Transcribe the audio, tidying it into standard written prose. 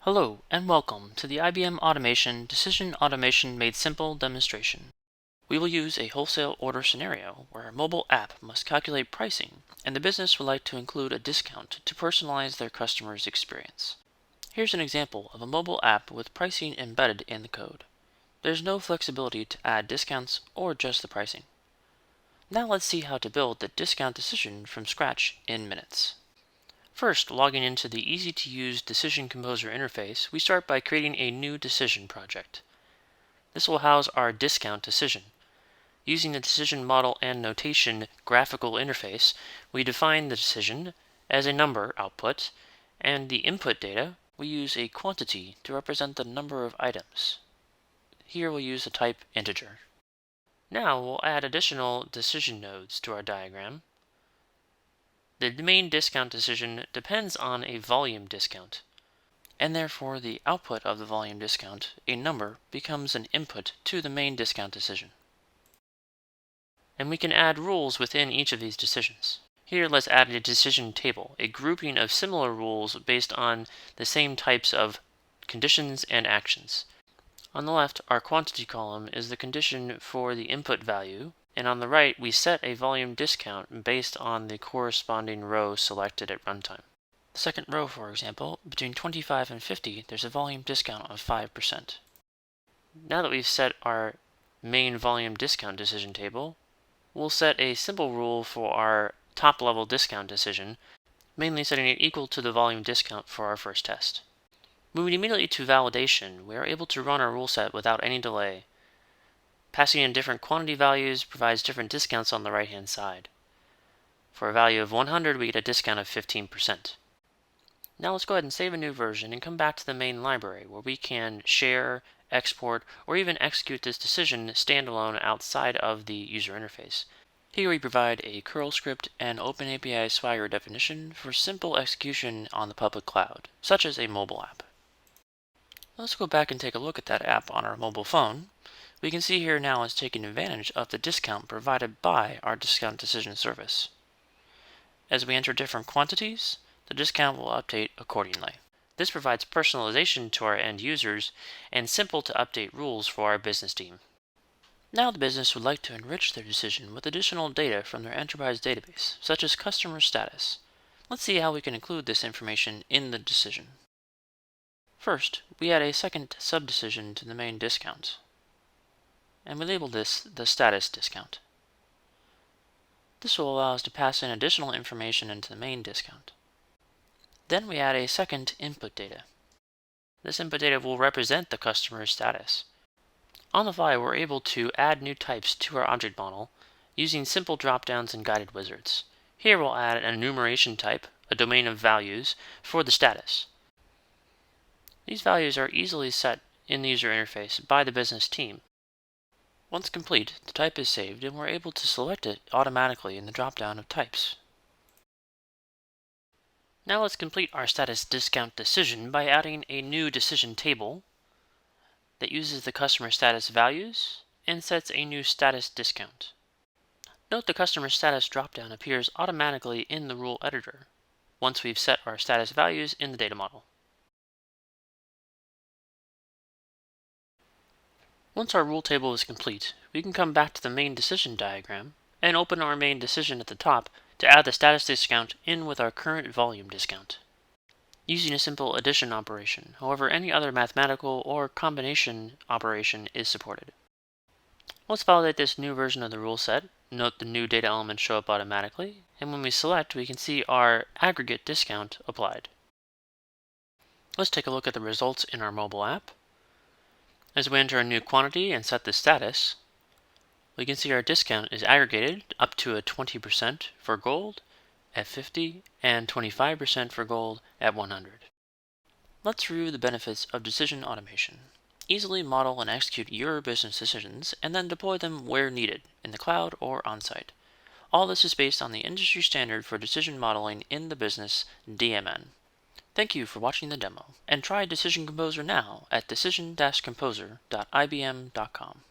Hello, and welcome to the IBM Automation Decision Automation Made Simple demonstration. We will use a wholesale order scenario where a mobile app must calculate pricing, and the business would like to include a discount to personalize their customer's experience. Here's an example of a mobile app with pricing embedded in the code. There's no flexibility to add discounts or adjust the pricing. Now let's see how to build the discount decision from scratch in minutes. First, logging into the easy-to-use Decision Composer interface, we start by creating a new decision project. This will house our discount decision. Using the decision model and notation graphical interface, we define the decision as a number output, and the input data, we use a quantity to represent the number of items. Here we'll use the type integer. Now we'll add additional decision nodes to our diagram. The main discount decision depends on a volume discount, and therefore the output of the volume discount, a number, becomes an input to the main discount decision. And we can add rules within each of these decisions. Here let's add a decision table, a grouping of similar rules based on the same types of conditions and actions. On the left, our quantity column is the condition for the input value, and on the right, we set a volume discount based on the corresponding row selected at runtime. The second row, for example, between 25 and 50, there's a volume discount of 5%. Now that we've set our main volume discount decision table, we'll set a simple rule for our top-level discount decision, mainly setting it equal to the volume discount for our first test. Moving immediately to validation, we are able to run our rule set without any delay. Passing in different quantity values provides different discounts on the right-hand side. For a value of 100, we get a discount of 15%. Now let's go ahead and save a new version and come back to the main library where we can share, export, or even execute this decision standalone outside of the user interface. Here we provide a curl script and OpenAPI Swagger definition for simple execution on the public cloud, such as a mobile app. Let's go back and take a look at that app on our mobile phone. We can see here now it's taking advantage of the discount provided by our discount decision service. As we enter different quantities, the discount will update accordingly. This provides personalization to our end users and simple to update rules for our business team. Now the business would like to enrich their decision with additional data from their enterprise database, such as customer status. Let's see how we can include this information in the decision. First, we add a second subdecision to the main discount, and we label this the status discount. This will allow us to pass in additional information into the main discount. Then we add a second input data. This input data will represent the customer's status. On the fly, we're able to add new types to our object model using simple drop-downs and guided wizards. Here we'll add an enumeration type, a domain of values, for the status. These values are easily set in the user interface by the business team. Once complete, the type is saved and we're able to select it automatically in the drop-down of types. Now let's complete our status discount decision by adding a new decision table that uses the customer status values and sets a new status discount. Note the customer status drop-down appears automatically in the rule editor once we've set our status values in the data model. Once our rule table is complete, we can come back to the main decision diagram and open our main decision at the top to add the status discount in with our current volume discount. Using a simple addition operation, however, any other mathematical or combination operation is supported. Let's validate this new version of the rule set. Note the new data elements show up automatically, and when we select, we can see our aggregate discount applied. Let's take a look at the results in our mobile app. As we enter a new quantity and set the status, we can see our discount is aggregated up to a 20% for gold at 50 and 25% for gold at 100. Let's review the benefits of decision automation. Easily model and execute your business decisions and then deploy them where needed, in the cloud or on-site. All this is based on the industry standard for decision modeling in the business, DMN. Thank you for watching the demo, and try Decision Composer now at decision-composer.ibm.com.